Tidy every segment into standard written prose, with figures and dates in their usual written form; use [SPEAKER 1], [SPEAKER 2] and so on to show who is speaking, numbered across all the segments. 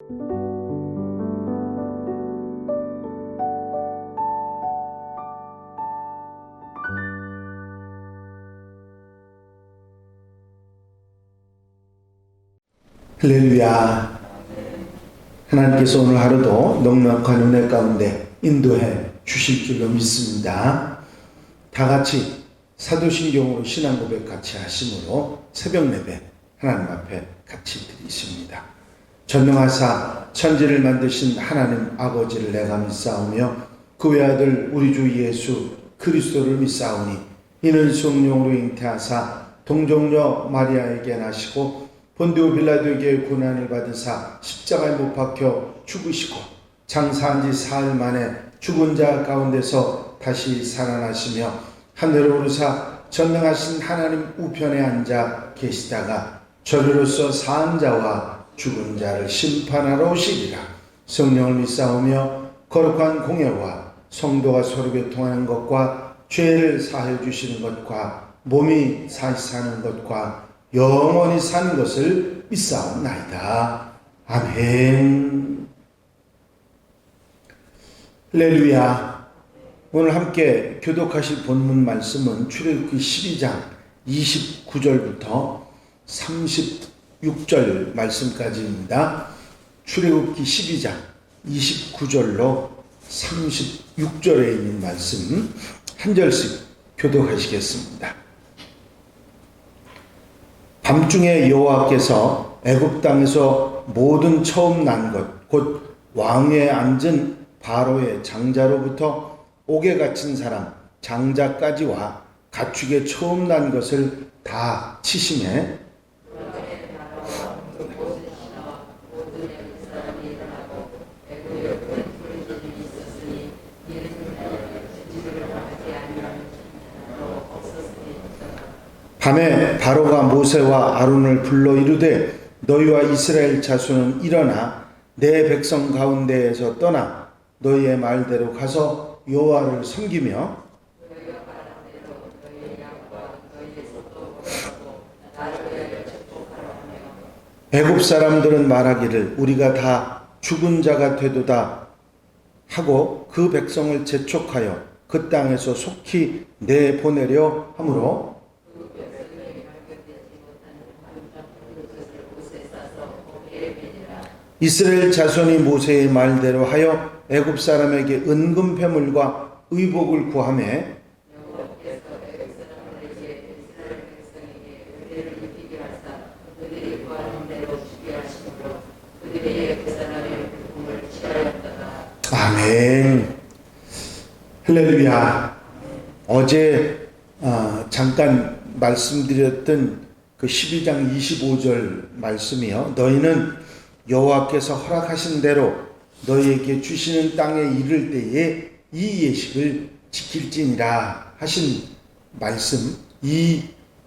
[SPEAKER 1] 할렐루야. 하나님께서 오늘 하루도 넉넉한 은혜 가운데 인도해 주실 줄로 믿습니다. 다 같이 사도신경으로 신앙 고백 같이 하심으로 새벽 예배 하나님 앞에 같이 드리십니다. 전능하사 천지를 만드신 하나님 아버지를 내가 믿사오며 그 외아들 우리 주 예수 그리스도를 믿사오니 이는 성령으로 잉태하사 동정녀 마리아에게 나시고 본디오 빌라도에게 고난을 받으사 십자가에 못 박혀 죽으시고 장사한 지 사흘 만에 죽은 자 가운데서 다시 살아나시며 하늘로 오르사 전능하신 하나님 우편에 앉아 계시다가 저리로서 사한 자와 죽은 자를 심판하러 오시리라. 성령을 믿사오며 거룩한 공예와 성도가 서로 교통하는 것과 죄를 사하여 주시는 것과 몸이 다시 사는 것과 영원히 사는 것을 믿사옵나이다. 아멘. 할렐루야. 오늘 함께 교독하실 본문 말씀은 출애굽기 12장 29절부터 36절 말씀까지입니다. 출애굽기 12장 29절로 36절에 있는 말씀 한 절씩 교독하시겠습니다. 밤중에 여호와께서 애굽 땅에서 모든 처음 난 것 곧 왕위에 앉은 바로의 장자로부터 옥에 갇힌 사람 장자까지와 가축에 처음 난 것을 다 치심해 밤에 바로가 모세와 아론을 불러 이르되 너희와 이스라엘 자손은 일어나 내 백성 가운데에서 떠나 너희의 말대로 가서 여호와를 섬기며 애굽 사람들은 말하기를 우리가 다 죽은 자가 되도다 하고 그 백성을 재촉하여 그 땅에서 속히 내보내려 하므로 이스라엘 자손이 모세의 말대로 하여 애굽 사람에게 은금 패물과 의복을 구하매 아멘. 할렐루야. 어제 잠깐 말씀드렸던 그 12장 25절 말씀이요. 너희는 여호와께서 허락하신 대로 너희에게 주시는 땅에 이를 때에 이 예식을 지킬지니라 하신 말씀, 이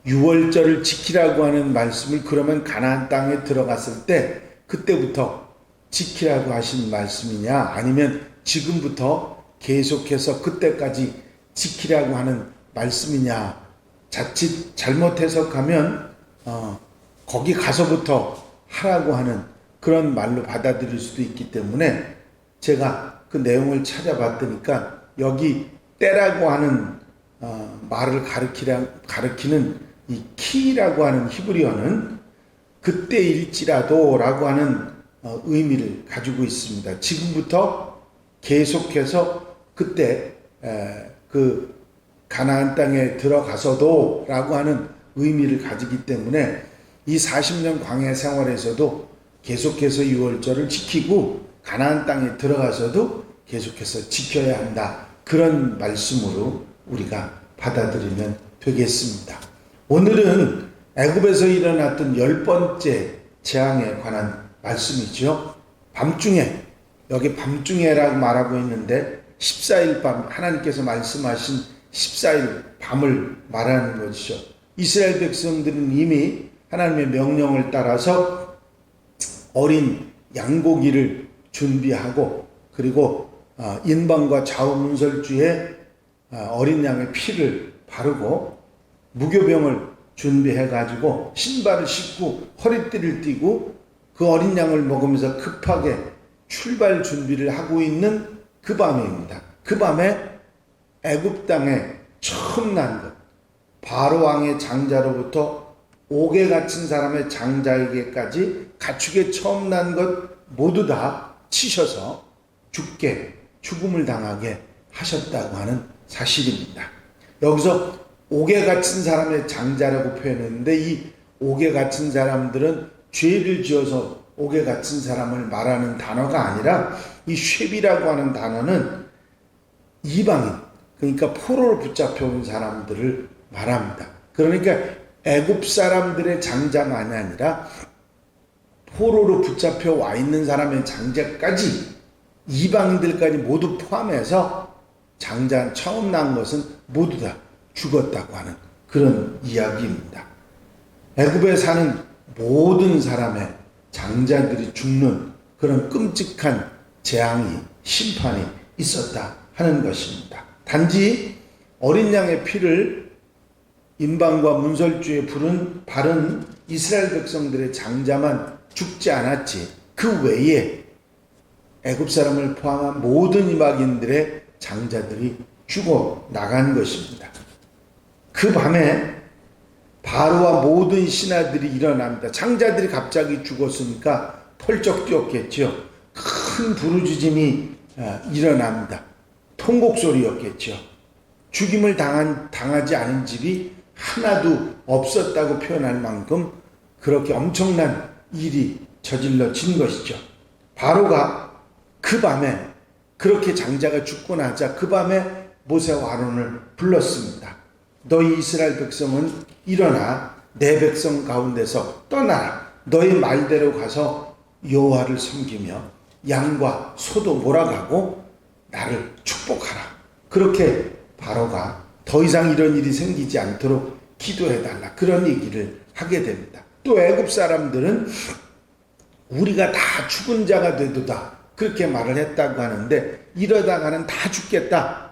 [SPEAKER 1] 유월절을 지키라고 하는 말씀을 그러면 가나안 땅에 들어갔을 때 그때부터 지키라고 하신 말씀이냐 아니면 지금부터 계속해서 그때까지 지키라고 하는 말씀이냐 자칫 잘못 해석하면 거기 가서부터 하라고 하는 그런 말로 받아들일 수도 있기 때문에 제가 그 내용을 찾아봤더니까 여기 때라고 하는 말을 가리키는 이 키라고 하는 히브리어는 그때일지라도 라고 하는 의미를 가지고 있습니다. 지금부터 계속해서 그때 그 가나안 땅에 들어가서도 라고 하는 의미를 가지기 때문에 이 40년 광야 생활에서도 계속해서 유월절을 지키고 가나안 땅에 들어가서도 계속해서 지켜야 한다. 그런 말씀으로 우리가 받아들이면 되겠습니다. 오늘은 애굽에서 일어났던 10번째 재앙에 관한 말씀이죠. 밤중에, 여기 밤중에라고 말하고 있는데 14일 밤, 하나님께서 말씀하신 14일 밤을 말하는 것이죠. 이스라엘 백성들은 이미 하나님의 명령을 따라서 어린 양고기를 준비하고 그리고 인방과 좌우문설주에 어린 양의 피를 바르고 무교병을 준비해 가지고 신발을 신고 허리띠를 띠고 그 어린 양을 먹으면서 급하게 출발 준비를 하고 있는 그 밤입니다. 그 밤에 애굽 땅에 처음 난 것, 바로 왕의 장자로부터 옥에 갇힌 사람의 장자에게까지 가축에 처음 난 것 모두 다 치셔서 죽음을 당하게 하셨다고 하는 사실입니다. 여기서 옥에 갇힌 사람의 장자라고 표현했는데, 이 옥에 갇힌 사람들은 죄를 지어서 옥에 갇힌 사람을 말하는 단어가 아니라, 이 쉐비라고 하는 단어는 이방인, 그러니까 포로로 붙잡혀 온 사람들을 말합니다. 그러니까 애굽 사람들의 장자만이 아니라 포로로 붙잡혀 와 있는 사람의 장자까지, 이방인들까지 모두 포함해서 장자 처음 난 것은 모두 다 죽었다고 하는 그런 이야기입니다. 애굽에 사는 모든 사람의 장자들이 죽는 그런 끔찍한 재앙이, 심판이 있었다 하는 것입니다. 단지 어린 양의 피를 임방과 문설주에 바른 이스라엘 백성들의 장자만 죽지 않았지, 그 외에 애굽 사람을 포함한 모든 이방인들의 장자들이 죽어 나간 것입니다. 그 밤에 바로와 모든 신하들이 일어납니다. 장자들이 갑자기 죽었으니까 펄쩍 뛰었겠죠. 큰 부르짖음이 일어납니다. 통곡소리였겠죠. 죽임을 당하지 않은 집이 하나도 없었다고 표현할 만큼 그렇게 엄청난 일이 저질러진 것이죠. 바로가 그 밤에, 그렇게 장자가 죽고 나자 그 밤에 모세와 아론을 불렀습니다. 너희 이스라엘 백성은 일어나 내 백성 가운데서 떠나라. 너희 말대로 가서 여호와를 섬기며 양과 소도 몰아가고 나를 축복하라. 그렇게 바로가 더 이상 이런 일이 생기지 않도록 기도해달라, 그런 얘기를 하게 됩니다. 또 애굽 사람들은 우리가 다 죽은 자가 되도다, 그렇게 말을 했다고 하는데, 이러다가는 다 죽겠다,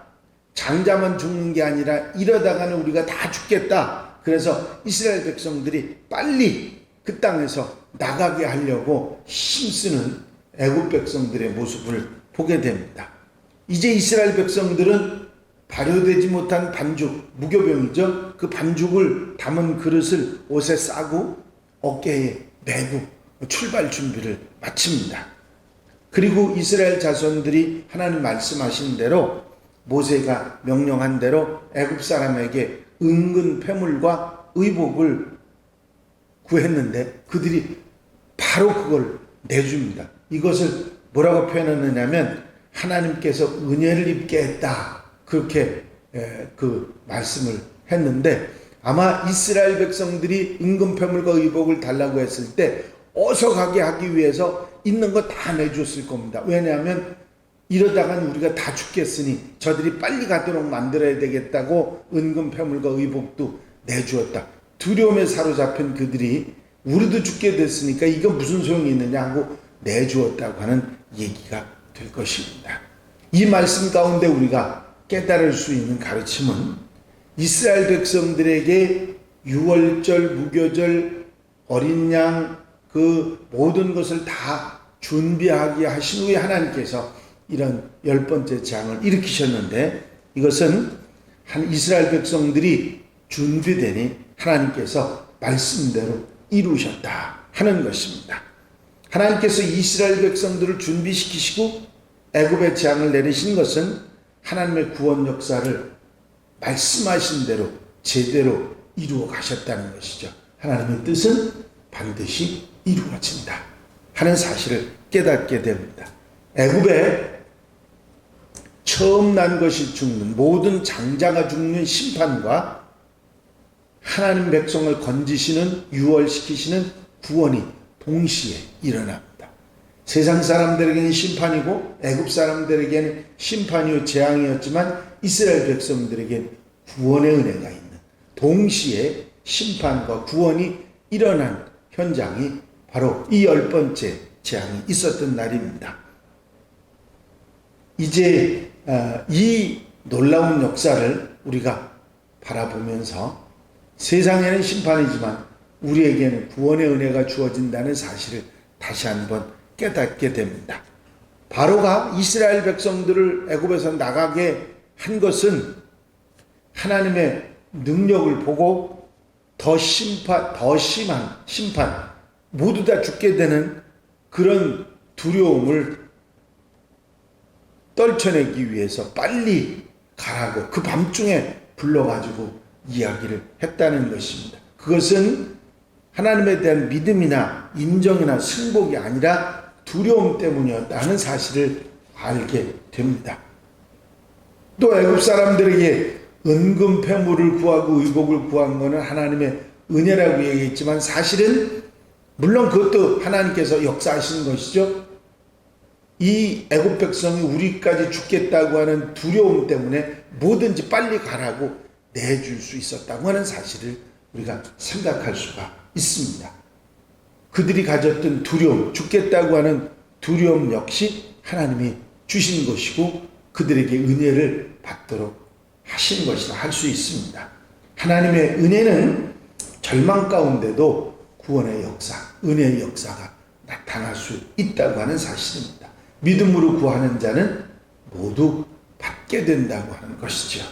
[SPEAKER 1] 장자만 죽는 게 아니라 이러다가는 우리가 다 죽겠다. 그래서 이스라엘 백성들이 빨리 그 땅에서 나가게 하려고 힘쓰는 애굽 백성들의 모습을 보게 됩니다. 이제 이스라엘 백성들은 발효되지 못한 반죽, 무교병이죠. 그 반죽을 담은 그릇을 옷에 싸고 어깨에 메고 출발 준비를 마칩니다. 그리고 이스라엘 자손들이 하나님 말씀하신 대로, 모세가 명령한 대로 애굽 사람에게 은근 패물과 의복을 구했는데 그들이 바로 그걸 내줍니다. 이것을 뭐라고 표현했느냐면 하나님께서 은혜를 입게 했다, 그렇게 그 말씀을 했는데, 아마 이스라엘 백성들이 은근 패물과 의복을 달라고 했을 때 어서 가게 하기 위해서 있는 거 다 내줬을 겁니다. 왜냐하면 이러다간 우리가 다 죽겠으니 저들이 빨리 가도록 만들어야 되겠다고 은근 패물과 의복도 내주었다. 두려움에 사로잡힌 그들이 우리도 죽게 됐으니까 이거 무슨 소용이 있느냐 하고 내주었다고 하는 얘기가 될 것입니다. 이 말씀 가운데 우리가 깨달을 수 있는 가르침은, 이스라엘 백성들에게 유월절, 무교절, 어린 양, 그 모든 것을 다 준비하게 하신 후에 하나님께서 이런 10번째 재앙을 일으키셨는데, 이것은 한 이스라엘 백성들이 준비되니 하나님께서 말씀대로 이루셨다 하는 것입니다. 하나님께서 이스라엘 백성들을 준비시키시고 애굽의 재앙을 내리신 것은 하나님의 구원 역사를 말씀하신 대로 제대로 이루어 가셨다는 것이죠. 하나님의 뜻은 반드시 이루어진다 하는 사실을 깨닫게 됩니다. 애굽에 처음 난 것이 죽는, 모든 장자가 죽는 심판과 하나님 백성을 건지시는, 유월시키시는 구원이 동시에 일어납니다. 세상 사람들에게는 심판이고 애굽 사람들에게는 심판이요 재앙이었지만 이스라엘 백성들에게는 구원의 은혜가 있는, 동시에 심판과 구원이 일어난 현장이 바로 이 10번째 재앙이 있었던 날입니다. 이제 이 놀라운 역사를 우리가 바라보면서 세상에는 심판이지만 우리에게는 구원의 은혜가 주어진다는 사실을 다시 한번 깨닫게 됩니다. 바로가 이스라엘 백성들을 애굽에서 나가게 한 것은 하나님의 능력을 보고 더 심한 심판, 모두 다 죽게 되는 그런 두려움을 떨쳐내기 위해서 빨리 가라고 그 밤중에 불러가지고 이야기를 했다는 것입니다. 그것은 하나님에 대한 믿음이나 인정이나 승복이 아니라 두려움 때문이었다는 사실을 알게 됩니다. 또 애굽 사람들에게 은금 패물을 구하고 의복을 구한 것은 하나님의 은혜라고 얘기했지만 사실은 물론 그것도 하나님께서 역사하시는 것이죠. 이 애굽 백성이 우리까지 죽겠다고 하는 두려움 때문에 뭐든지 빨리 가라고 내줄 수 있었다고 하는 사실을 우리가 생각할 수가 있습니다. 그들이 가졌던 두려움, 죽겠다고 하는 두려움 역시 하나님이 주신 것이고 그들에게 은혜를 받도록 하신 것이라 할 수 있습니다. 하나님의 은혜는 절망 가운데도 구원의 역사, 은혜의 역사가 나타날 수 있다고 하는 사실입니다. 믿음으로 구하는 자는 모두 받게 된다고 하는 것이죠.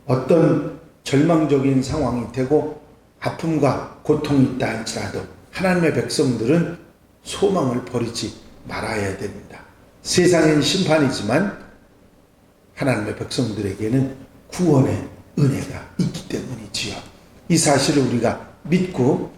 [SPEAKER 1] 어떤 절망적인 상황이 되고 아픔과 고통이 있다 할지라도 하나님의 백성들은 소망을 버리지 말아야 됩니다. 세상엔 심판이지만 하나님의 백성들에게는 구원의 은혜가 있기 때문이지요. 이 사실을 우리가 믿고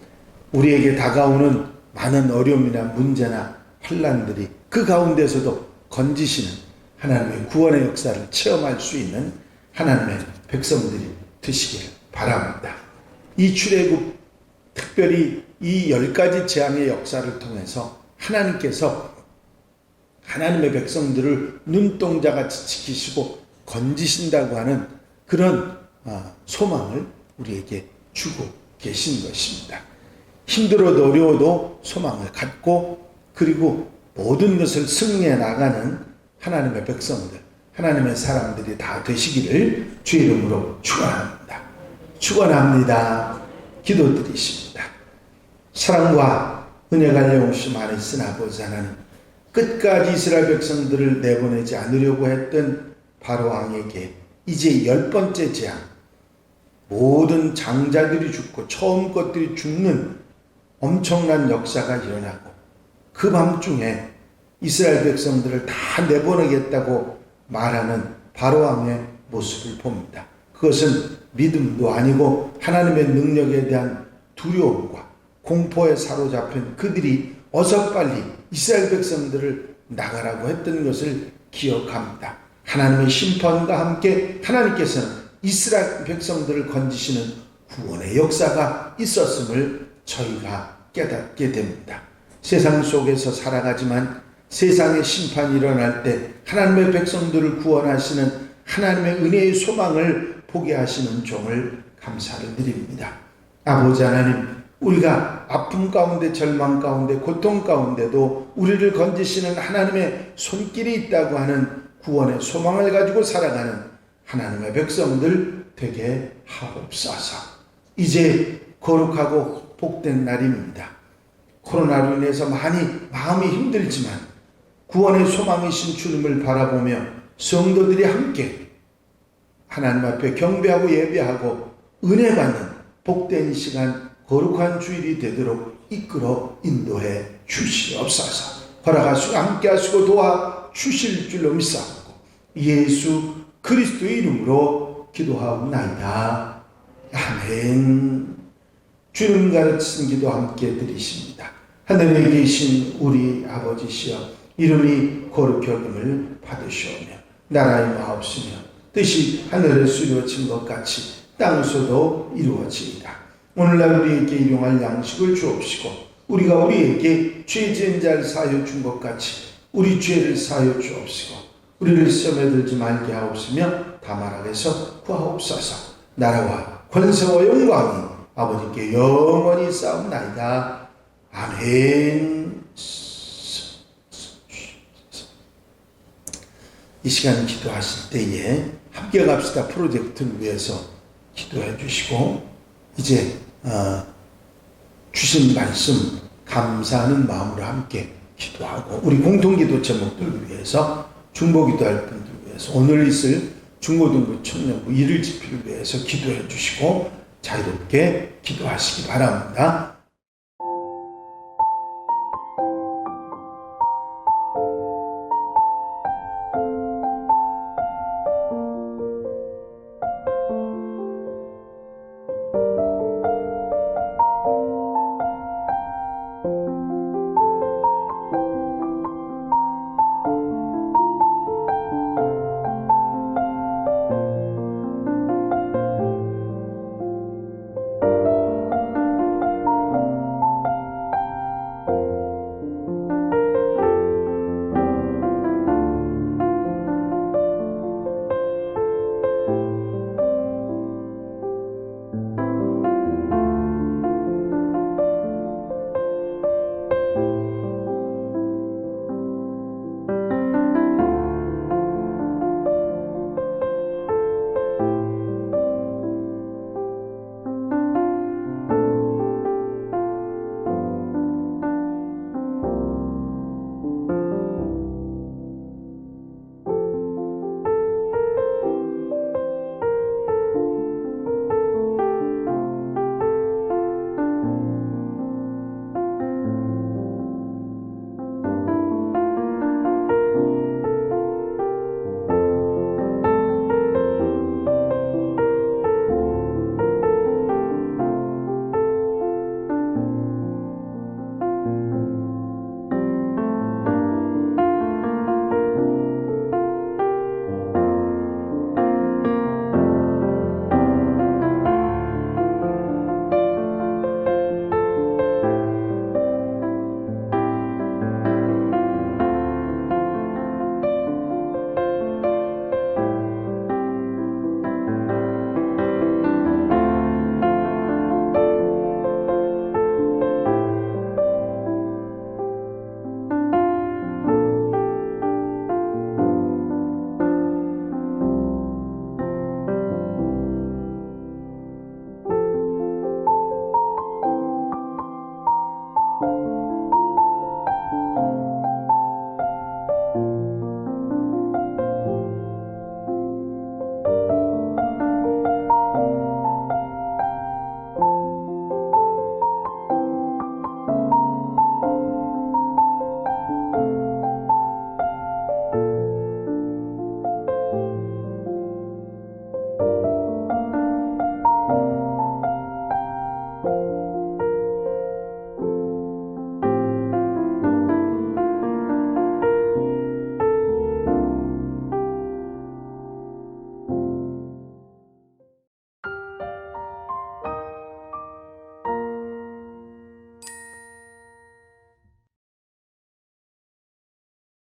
[SPEAKER 1] 우리에게 다가오는 많은 어려움이나 문제나 환난들이 그 가운데서도 건지시는 하나님의 구원의 역사를 체험할 수 있는 하나님의 백성들이 되시기를 바랍니다. 이 출애굽 특별히 이 10가지 재앙의 역사를 통해서 하나님께서 하나님의 백성들을 눈동자같이 지키시고 건지신다고 하는 그런 소망을 우리에게 주고 계신 것입니다. 힘들어도 어려워도 소망을 갖고 그리고 모든 것을 승리해 나가는 하나님의 백성들, 하나님의 사람들이 다 되시기를 주의 이름으로 축원합니다. 축원합니다. 기도드리십니다. 사랑과 은혜가 내오심 안에 있은 아버지 하나님, 끝까지 이스라엘 백성들을 내보내지 않으려고 했던 바로 왕에게 이제 10번째 재앙, 모든 장자들이 죽고 처음 것들이 죽는 엄청난 역사가 일어나고 그 밤중에 이스라엘 백성들을 다 내보내겠다고 말하는 바로 왕의 모습을 봅니다. 그것은 믿음도 아니고 하나님의 능력에 대한 두려움과 공포에 사로잡힌 그들이 어서 빨리 이스라엘 백성들을 나가라고 했던 것을 기억합니다. 하나님의 심판과 함께 하나님께서는 이스라엘 백성들을 건지시는 구원의 역사가 있었음을 저희가 깨닫게 됩니다. 세상 속에서 살아가지만 세상의 심판이 일어날 때 하나님의 백성들을 구원하시는 하나님의 은혜의 소망을 보게 하시는 종을 감사를 드립니다. 아버지 하나님, 우리가 아픔 가운데 절망 가운데 고통 가운데도 우리를 건지시는 하나님의 손길이 있다고 하는 구원의 소망을 가지고 살아가는 하나님의 백성들 되게 하옵소서. 이제 거룩하고 복된 날입니다. 코로나로 인해서 많이 마음이 힘들지만 구원의 소망이신 주님을 바라보며 성도들이 함께 하나님 앞에 경배하고 예배하고 은혜 받는 복된 시간, 거룩한 주일이 되도록 이끌어 인도해 주시옵소서. 허락하시고 함께 하시고 도와 주실 줄로 믿사옵고 예수 그리스도의 이름으로 기도하옵나이다. 아멘. 주님 가르치신 기도 함께 드리십니다. 하늘에 계신 우리 아버지시여, 이름이 거룩히 여김을 받으시오며 나라의 마옵시며 뜻이 하늘에서 이루어진 것 같이 땅에서도 이루어지이다. 오늘날 우리에게 일용할 양식을 주옵시고 우리가 우리에게 죄 지은 자를 사하여 준 것 같이 우리 죄를 사하여 주옵시고 우리를 시험에 들지 말게 하옵시며 다만 악에서 구하옵소서. 나라와 권세와 영광이 아버지께 영원히 싸움나이다. 아멘. 이 시간 기도하실 때에 함께 갑시다 프로젝트를 위해서 기도해 주시고 이제 주신 말씀 감사하는 마음으로 함께 기도하고 우리 공통기도 제목들을 위해서 중보기도할 분들 위해서 오늘 있을 중고등부 청년부 일일 집회를 위해서 기도해 주시고 자유롭게 기도하시기 바랍니다.